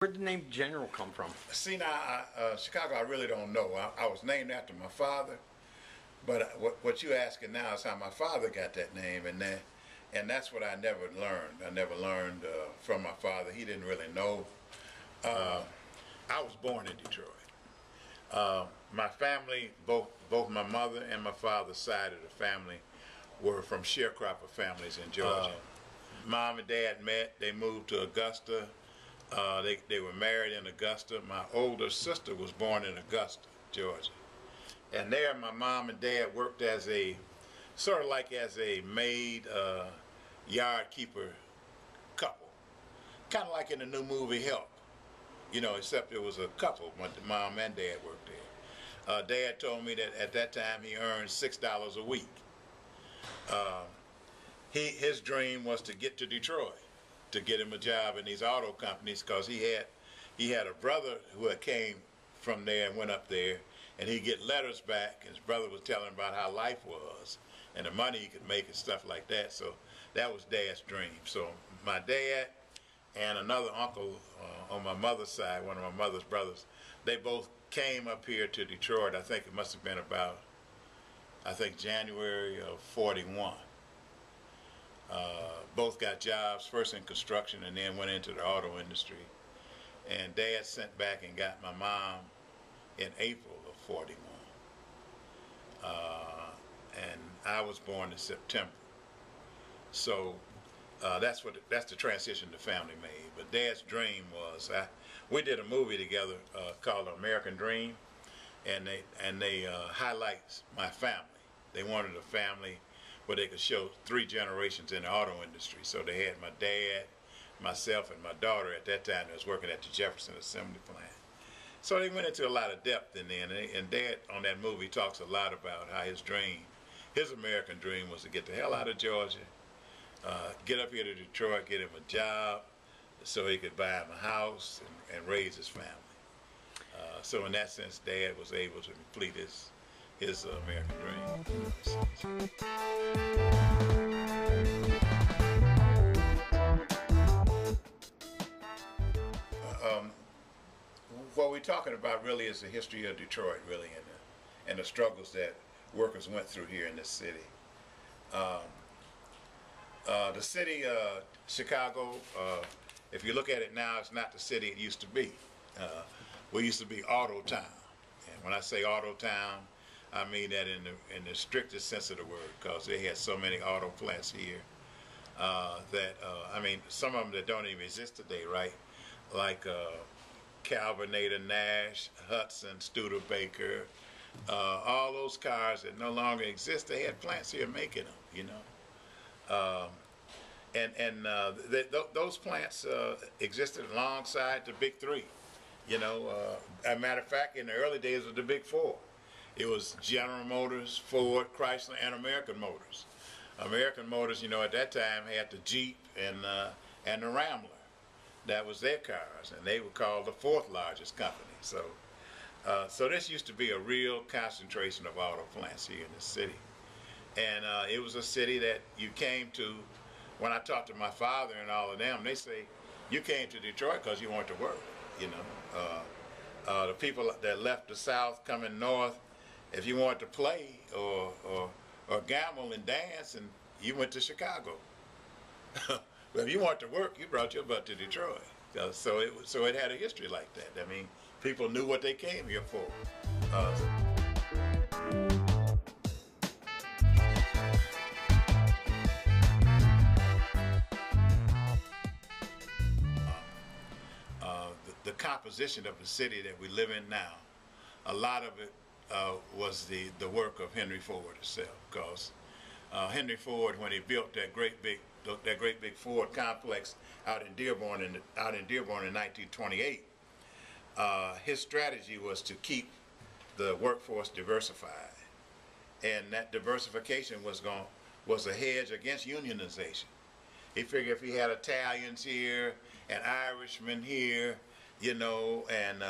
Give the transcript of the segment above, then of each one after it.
Where'd the name General come from? See now, Chicago, I really don't know. I was named after my father, but what you're asking now is how my father got that name, and that's what I never learned. I never learned from my father. He didn't really know. I was born in Detroit. My family, both my mother and my father's side of the family, were from sharecropper families in Georgia. Mom and Dad met. They moved to Augusta. They were married in Augusta. My older sister was born in Augusta, Georgia. And there my mom and dad worked as a, sort of like as a maid, yard keeper couple. Kind of like in the new movie Help, you know, except it was a couple, but mom and dad worked there. Dad told me that at that time he earned $6 a week. His dream was to get to Detroit, to get him a job in these auto companies, because he had a brother who had came from there and went up there, and he'd get letters back, and his brother was telling him about how life was and the money he could make and stuff like that. So that was Dad's dream. So my dad and another uncle on my mother's side, one of my mother's brothers, they both came up here to Detroit. I think it must have been about, January of '41. Both got jobs, first in construction and then went into the auto industry. And Dad sent back and got my mom in April of '41. And I was born in September. So that's the transition the family made. But Dad's dream was, we did a movie together called American Dream, and they highlights my family. They wanted a family where they could show 3 generations in the auto industry. So they had my dad, myself, and my daughter at that time that was working at the Jefferson Assembly Plant. So they went into a lot of depth in there, and Dad on that movie talks a lot about how his American dream was to get the hell out of Georgia, get up here to Detroit, get him a job so he could buy him a house and raise his family. So in that sense, Dad was able to complete his American dream. What we're talking about really is the history of Detroit, really, and the struggles that workers went through here in this city. The city, Chicago, if you look at it now, it's not the city it used to be. We used to be Auto Town, and when I say Auto Town, I mean that in the strictest sense of the word, because they had so many auto plants here that some of them that don't even exist today, right? Like Calvinator, Nash, Hudson, Studebaker, all those cars that no longer exist, they had plants here making them, you know. Those plants existed alongside the big 3, you know. As a matter of fact, in the early days of the big 4, it was General Motors, Ford, Chrysler, and American Motors. American Motors, you know, at that time had the Jeep and the Rambler. That was their cars, and they were called the 4th largest company. So this used to be a real concentration of auto plants here in the city. And it was a city that you came to. When I talked to my father and all of them, they say, you came to Detroit because you wanted to work, you know. The people that left the South coming north, if you wanted to play or gamble and dance, and you went to Chicago. But if you wanted to work, you brought your butt to Detroit. So it had a history like that. I mean, people knew what they came here for. The composition of the city that we live in now, a lot of it was the work of Henry Ford himself, because Henry Ford, when he built that great big Ford complex out in Dearborn in 1928, his strategy was to keep the workforce diversified, and that diversification was a hedge against unionization. He figured if he had Italians here and Irishmen here, you know, and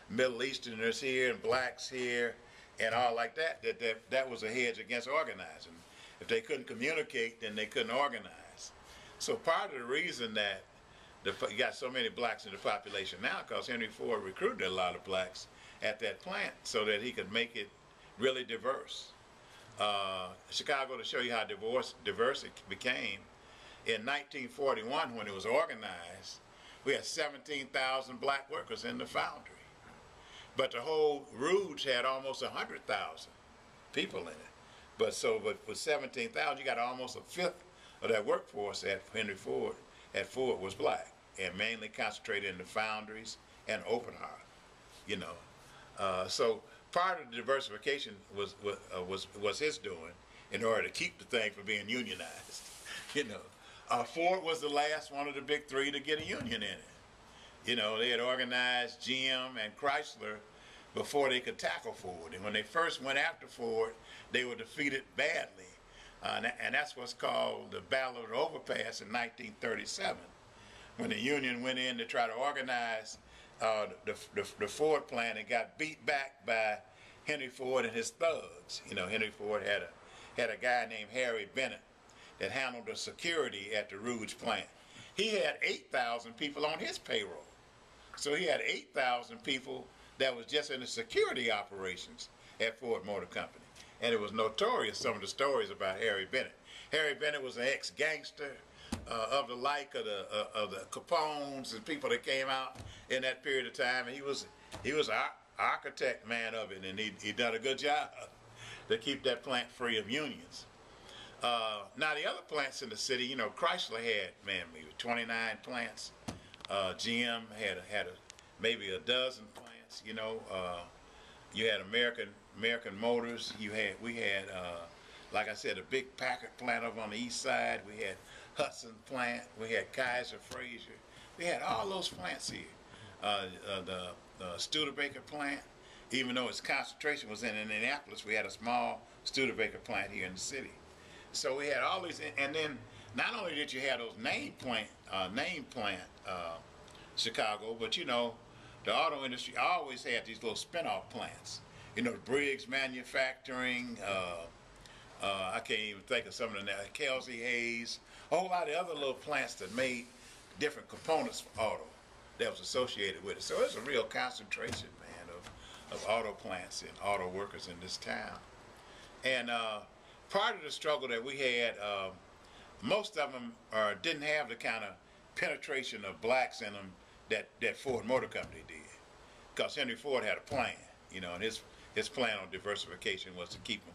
Middle Easterners here and blacks here and all like that, that was a hedge against organizing. If they couldn't communicate, then they couldn't organize. So part of the reason that You got so many blacks in the population now because Henry Ford recruited a lot of blacks at that plant so that he could make it really diverse. Chicago, to show you how diverse it became, in 1941 when it was organized, we had 17,000 black workers in the foundry. But the whole Rouge had almost 100,000 people in it. But with 17,000, you got almost a fifth of that workforce at Henry Ford. At Ford was black and mainly concentrated in the foundries and open heart. You know, so part of the diversification was his doing in order to keep the thing from being unionized. You know, Ford was the last one of the big three to get a union in it. You know, they had organized GM and Chrysler before they could tackle Ford. And when they first went after Ford, they were defeated badly. And that's what's called the Battle of the Overpass in 1937, when the Union went in to try to organize the Ford plant and got beat back by Henry Ford and his thugs. You know, Henry Ford had a guy named Harry Bennett that handled the security at the Rouge plant. He had 8,000 people on his payroll. So he had 8,000 people that was just in the security operations at Ford Motor Company. And it was notorious, some of the stories about Harry Bennett. Harry Bennett was an ex-gangster of the like of the Capones and people that came out in that period of time. And he was an architect man of it, and he done a good job to keep that plant free of unions. Now the other plants in the city, you know, Chrysler had, man, maybe 29 plants. GM had maybe a dozen plants. You know, you had American Motors. We had like I said, a big Packard plant over on the east side. We had Hudson plant. We had Kaiser Fraser. We had all those plants here. The Studebaker plant, even though its concentration was in Indianapolis, we had a small Studebaker plant here in the city. So we had all these, and then not only did you have those name plant Chicago, but you know, the auto industry always had these little spin-off plants. You know, Briggs Manufacturing, I can't even think of some of them now, Kelsey Hayes, a whole lot of other little plants that made different components for auto that was associated with it. So it's a real concentration, man, of auto plants and auto workers in this town. And part of the struggle that we had, most of them didn't have the kind of penetration of blacks in them that Ford Motor Company did, because Henry Ford had a plan, you know, and his plan on diversification was to keep them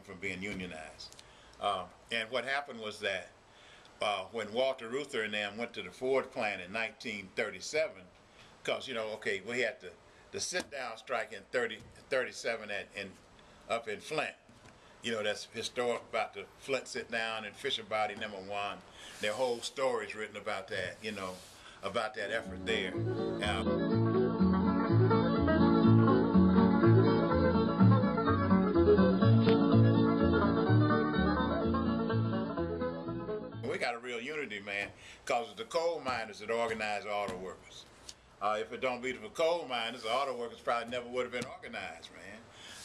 from being unionized. And what happened was that when Walter Reuther and them went to the Ford plant in 1937, because, you know, okay, we had the sit-down strike in 37 up in Flint. You know, that's historic about the Flint sit-down and Fisher Body #1. Their whole story's written about that, you know, about that effort there. We got a real unity, man, because it's the coal miners that organize auto workers. If it don't be for coal miners, the auto workers probably never would have been organized, man.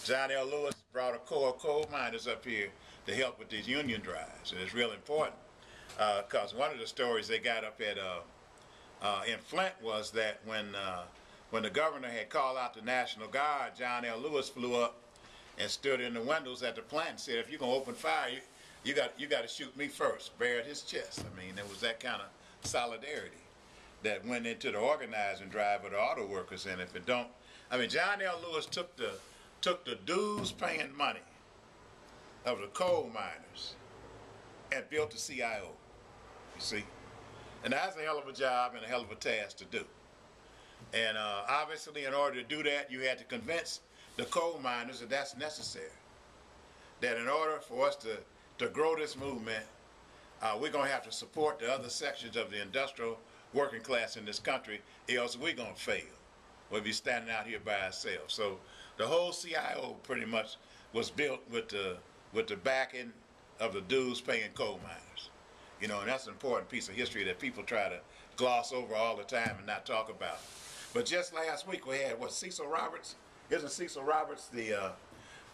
John L. Lewis brought a core of coal miners up here to help with these union drives, and it's real important, because one of the stories they got up at in Flint was that when the governor had called out the National Guard, John L. Lewis flew up and stood in the windows at the plant and said, "If you're gonna open fire, you got to shoot me first." Bared his chest. I mean, there was that kind of solidarity that went into the organizing drive of the auto workers. And if it don't, I mean, John L. Lewis took the dues paying money of the coal miners and built the CIO, you see. And that's a hell of a job and a hell of a task to do. And obviously, in order to do that, you had to convince the coal miners that that's necessary. That in order for us to grow this movement, we're going to have to support the other sections of the industrial working class in this country, else we're going to fail. We'll be standing out here by ourselves. So the whole CIO pretty much was built with the backing of the dues-paying coal miners. You know, and that's an important piece of history that people try to gloss over all the time and not talk about. But just last week we had, Cecil Roberts? Isn't Cecil Roberts the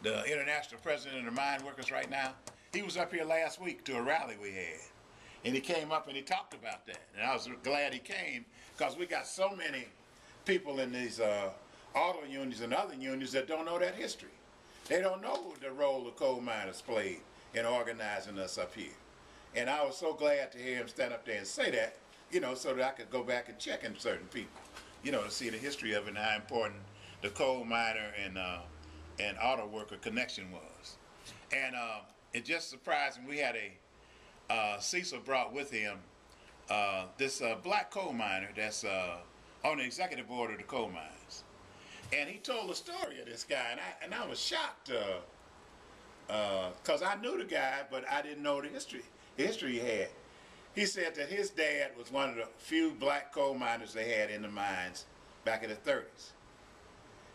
international president of the mine workers right now? He was up here last week to a rally we had. And he came up and he talked about that. And I was glad he came because we got so many people in these auto unions and other unions that don't know that history. They don't know the role the coal miners played in organizing us up here. And I was so glad to hear him stand up there and say that, you know, so that I could go back and check in certain people, you know, to see the history of it and how important the coal miner and auto worker connection was. And it just surprised me. We had Cecil brought with him this black coal miner that's on the executive board of the coal mines. And he told the story of this guy, and I was shocked because I knew the guy, but I didn't know the history he had. He said that his dad was one of the few black coal miners they had in the mines back in the 30s.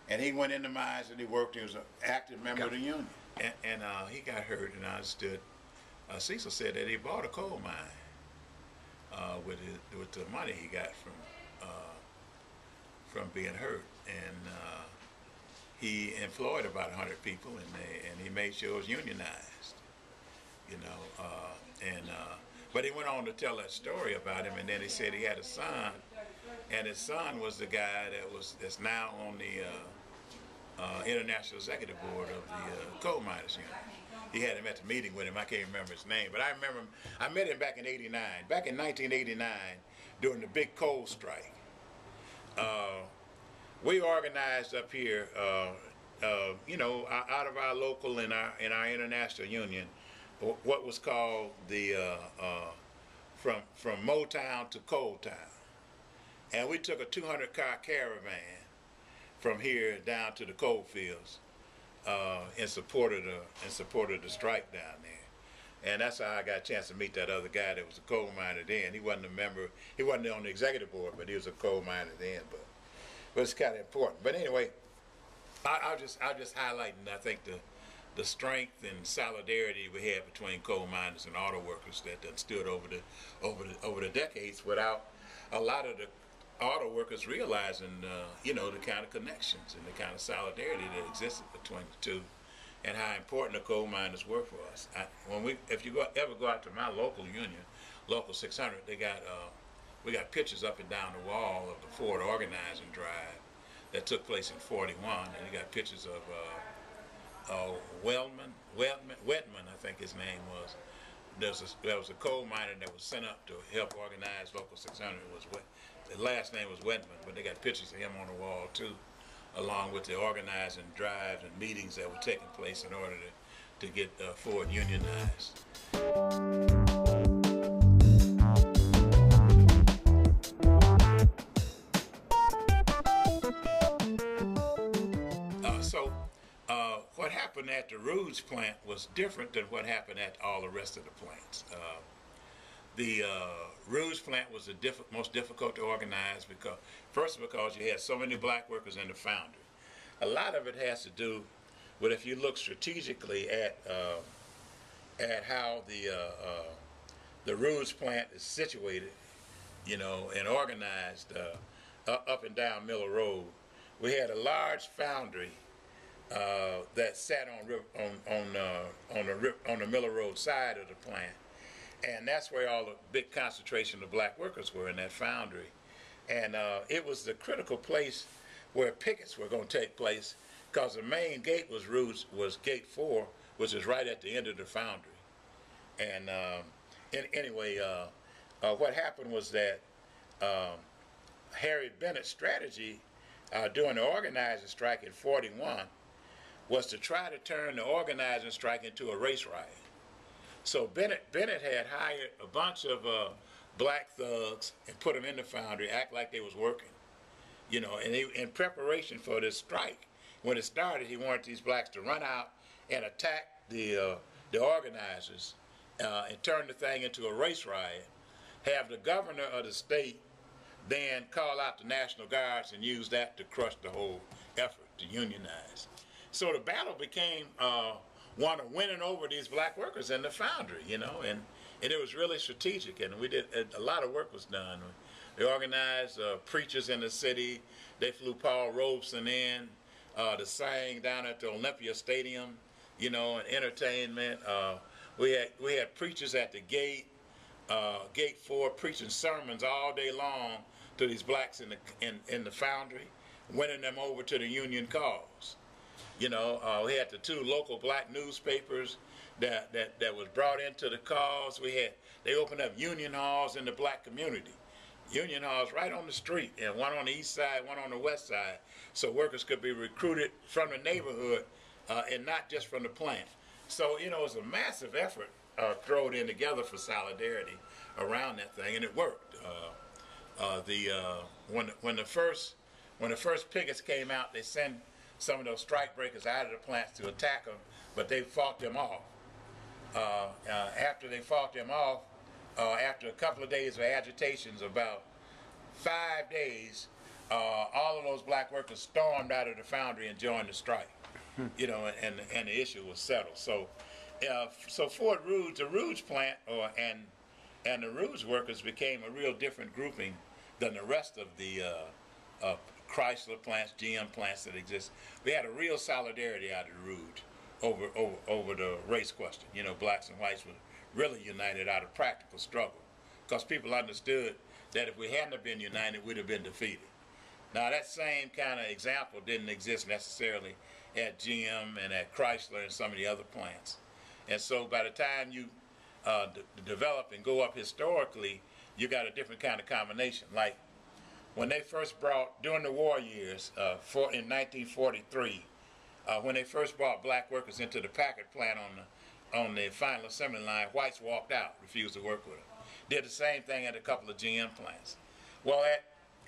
And he went in the mines and he worked. He was an active member of the union. And he got hurt, and I understood. Cecil said that he bought a coal mine with the money he got from being hurt, and he employed about 100 people, and he made sure it was unionized, you know. But he went on to tell that story about him, and then he said he had a son, and his son was the guy that's now on the International Executive Board of the Coal Miners Union. He had him at the meeting with him. I can't remember his name, but I remember him. I met him back in '89. Back in 1989, during the big coal strike, we organized up here, you know, out of our local and our international union, what was called the from Motown to Coal Town, and we took a 200-car caravan from here down to the coal fields in support of the strike down there. And that's how I got a chance to meet that other guy that was a coal miner then. He wasn't a member, he wasn't on the executive board, but he was a coal miner then. But it's kind of important. But anyway, I'll just highlighting, I think, the strength and solidarity we had between coal miners and auto workers that stood over the decades without a lot of the auto workers realizing, you know, the kind of connections and the kind of solidarity that existed between the two, and how important the coal miners were for us. If you ever go out to my local union, Local 600, we got pictures up and down the wall of the Ford organizing drive that took place in '41, and you got pictures of Wetman, I think his name was. There was a coal miner that was sent up to help organize Local 600. The last name was Wetman, but they got pictures of him on the wall too, along with the organizing drives and meetings that were taking place in order to get Ford unionized. What happened at the Rouge plant was different than what happened at all the rest of the plants. The Rouge plant was the most difficult to organize because you had so many black workers in the foundry. A lot of it has to do with, if you look strategically at how the Rouge plant is situated, you know, and organized up and down Miller Road. We had a large foundry that sat on the Miller Road side of the plant, and that's where all the big concentration of black workers were, in that foundry. And it was the critical place where pickets were going to take place, because the main gate was Gate 4, which is right at the end of the foundry. And anyway, what happened was that Harry Bennett's strategy during the organizing strike in '41 was to try to turn the organizing strike into a race riot. So Bennett had hired a bunch of black thugs and put them in the foundry, act like they was working, you know. And in preparation for this strike, when it started, he wanted these blacks to run out and attack the organizers and turn the thing into a race riot. Have the governor of the state then call out the National Guards and use that to crush the whole effort to unionize. So the battle became one of winning over these black workers in the foundry, you know, and it was really strategic, and we did a lot of work was done. They organized preachers in the city. They flew Paul Robeson in to sing down at the Olympia Stadium, you know, and entertainment. We had preachers at the gate. Gate 4 preaching sermons all day long to these blacks in the foundry, winning them over to the Union cause. You know, we had the 2 local black newspapers that was brought into the cause. They opened up union halls in the black community. Union halls right on the street, and one on the east side, one on the west side, so workers could be recruited from the neighborhood and not just from the plant. So, you know, it was a massive effort thrown in together for solidarity around that thing, and it worked. When the first pickets came out, they sent some of those strike breakers out of the plants to attack them, but they fought them off. After they fought them off, after a couple of days of agitations, about 5 days, all of those black workers stormed out of the foundry and joined the strike. You know, and the issue was settled. So, so Fort Rouge, the Rouge plant, and the Rouge workers became a real different grouping than the rest of the Chrysler plants, GM plants that exist. We had a real solidarity out of the Rouge over the race question. You know, blacks and whites were really united out of practical struggle, because people understood that if we hadn't have been united, we'd have been defeated. Now, that same kind of example didn't exist necessarily at GM and at Chrysler and some of the other plants. And so by the time you develop and go up historically, you got a different kind of combination. Like when they first brought, during the war years, in 1943, when they first brought black workers into the Packard plant on the final assembly line, whites walked out, refused to work with them. Did the same thing at a couple of GM plants. Well,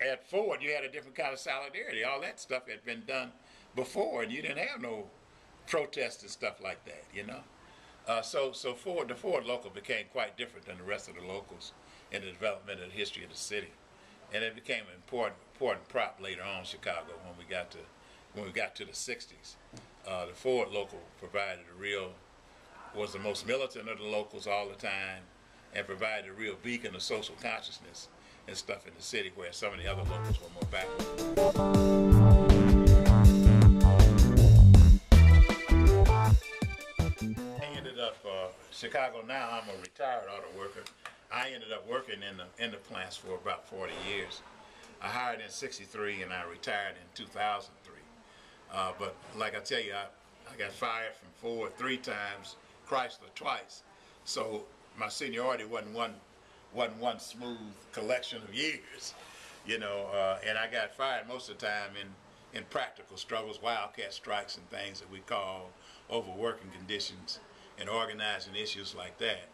at Ford, you had a different kind of solidarity. All that stuff had been done before, and you didn't have no protests and stuff like that, you know. So the Ford local became quite different than the rest of the locals in the development of the history of the city, and it became an important prop later on in Chicago when we got to the 60s. The Ford local was the most militant of the locals all the time, and provided a real beacon of social consciousness and stuff in the city, where some of the other locals were more backward. Chicago now, I'm a retired auto worker. I ended up working in the plants for about 40 years. I hired in '63 and I retired in 2003. But like I tell you, I got fired from Ford 3 times, Chrysler twice. So my seniority wasn't one smooth collection of years, you know. And I got fired most of the time in practical struggles, wildcat strikes and things that we call overworking conditions and organizing issues like that.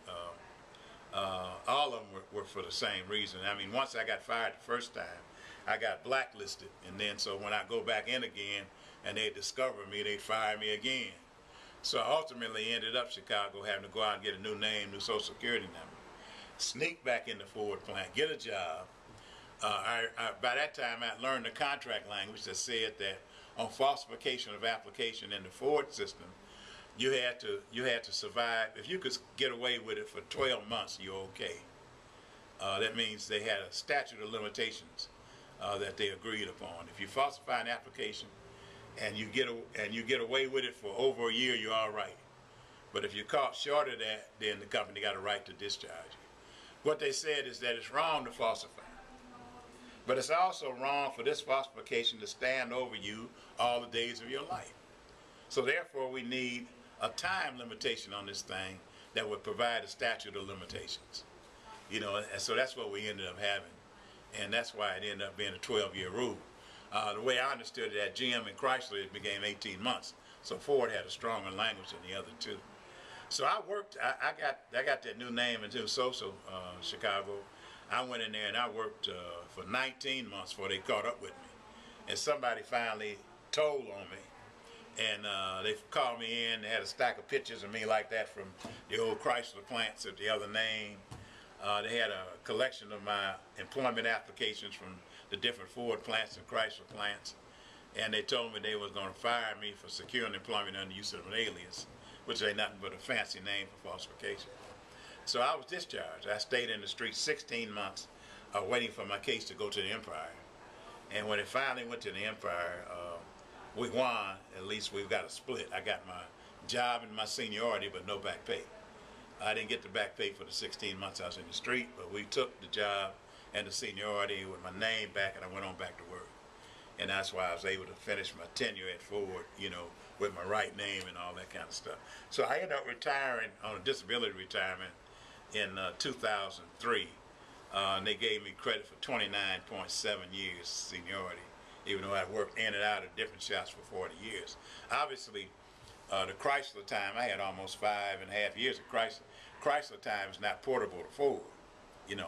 All of them were for the same reason. I mean, once I got fired the first time, I got blacklisted, and then so when I go back in again and they discover me, they fire me again. So I ultimately ended up Chicago having to go out and get a new name, new social security number, sneak back in the Ford plant, get a job. By that time, I learned the contract language that said that on falsification of application in the Ford system, you had to survive. If you could get away with it for 12 months, you're okay. That means they had a statute of limitations that they agreed upon. If you falsify an application and you get away with it for over a year, you're all right. But if you're caught short of that, then the company got a right to discharge you. What they said is that it's wrong to falsify, but it's also wrong for this falsification to stand over you all the days of your life. So therefore, we need a time limitation on this thing that would provide a statute of limitations. You know, and so that's what we ended up having. And that's why it ended up being a 12-year rule. The way I understood it, at GM and Chrysler, it became 18 months. So Ford had a stronger language than the other two. So I worked, I got that new name into social Chicago. I went in there and I worked for 19 months before they caught up with me. And somebody finally told on me. And they called me in. They had a stack of pictures of me like that from the old Chrysler plants with the other name. They had a collection of my employment applications from the different Ford plants and Chrysler plants. And they told me they was going to fire me for securing employment under use of an alias, which ain't nothing but a fancy name for falsification. So I was discharged. I stayed in the street 16 months waiting for my case to go to the Empire. And when it finally went to the Empire, we won. At least we've got a split. I got my job and my seniority, but no back pay. I didn't get the back pay for the 16 months I was in the street, but we took the job and the seniority with my name back, and I went on back to work. And that's why I was able to finish my tenure at Ford, you know, with my right name and all that kind of stuff. So I ended up retiring on a disability retirement in 2003. And they gave me credit for 29.7 years seniority, even though I worked in and out of different shops for 40 years. Obviously, the Chrysler time, I had almost 5.5 years of Chrysler. Chrysler time is not portable to Ford. You know,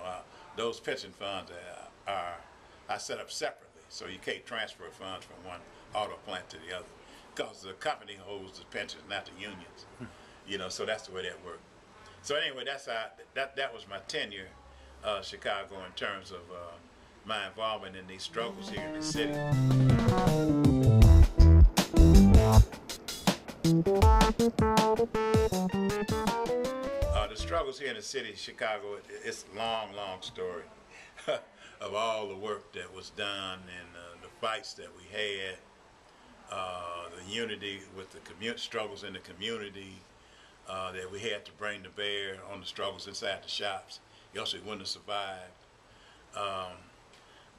those pension funds are set up separately, so you can't transfer funds from one auto plant to the other, because the company holds the pensions, not the unions. You know, so that's the way that worked. So anyway, that's how, that was my tenure, Chicago, in terms of my involvement in these struggles here in the city. The struggles here in the city of Chicago, it's a long, long story of all the work that was done and the fights that we had, the unity with the struggles in the community that we had to bring to bear on the struggles inside the shops. Else we wouldn't have survived.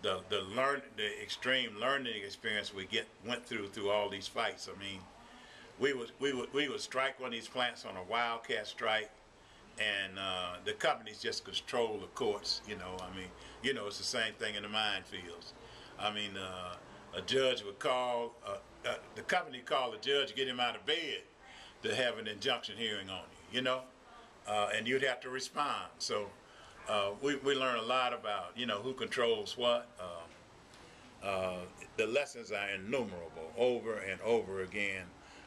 The extreme learning experience we went through all these fights. I mean, we would strike one of these plants on a wildcat strike, and the companies just control the courts. You know, I mean, you know, it's the same thing in the minefields. I mean, a judge would call the company called the judge to get him out of bed to have an injunction hearing on you. You know, and you'd have to respond. So we learn a lot about, you know, who controls what. The lessons are innumerable over and over again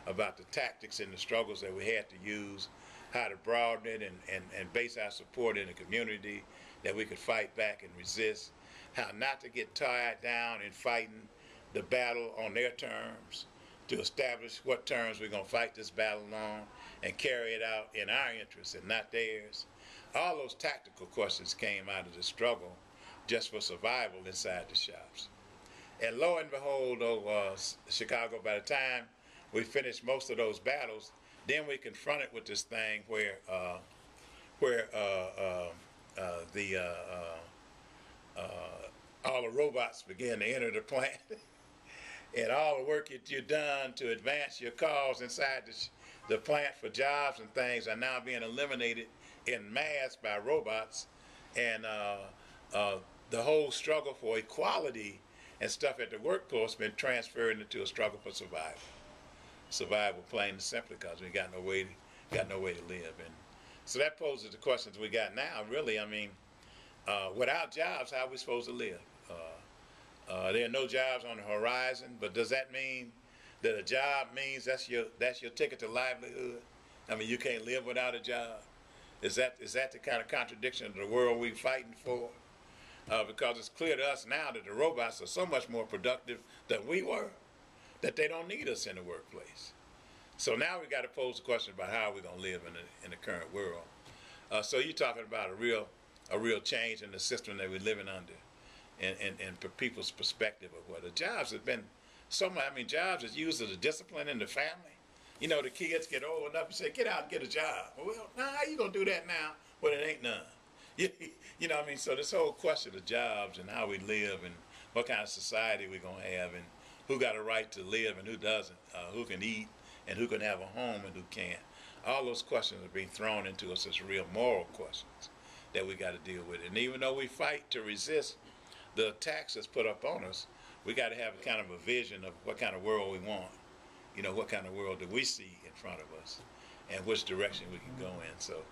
about the tactics and the struggles that we had to use, how to broaden it and base our support in the community, that we could fight back and resist, how not to get tied down in fighting the battle on their terms, to establish what terms we're going to fight this battle on and carry it out in our interests and not theirs. All those tactical questions came out of the struggle just for survival inside the shops. And lo and behold, Chicago, by the time we finished most of those battles, then we confronted with this thing where all the robots began to enter the plant, and all the work that you've done to advance your cause inside the plant for jobs and things are now being eliminated in mass by robots, and the whole struggle for equality and stuff at the workforce been transferred into a struggle for survival. Survival, plain and simply, because we got no way to live. And so that poses the questions we got now. Really, I mean, without jobs, how are we supposed to live? There are no jobs on the horizon, but does that mean that a job means that's your ticket to livelihood? I mean, you can't live without a job. Is that the kind of contradiction of the world we're fighting for? Because it's clear to us now that the robots are so much more productive than we were, that they don't need us in the workplace. So now we got to pose the question about how we're going to live in the current world. So you're talking about a real change in the system that we're living under, and people's perspective of what the jobs have been. So much. I mean, jobs is used as a discipline in the family. You know, the kids get old enough and say, "Get out and get a job." Well, nah, how you gonna do that now? Well, it ain't none. You know what I mean? So this whole question of jobs and how we live and what kind of society we're gonna have and who got a right to live and who doesn't, who can eat and who can have a home and who can't. All those questions are being thrown into us as real moral questions that we got to deal with. And even though we fight to resist the attacks that's put up on us, we got to have a kind of a vision of what kind of world we want. You know, what kind of world do we see in front of us and which direction we can go in. So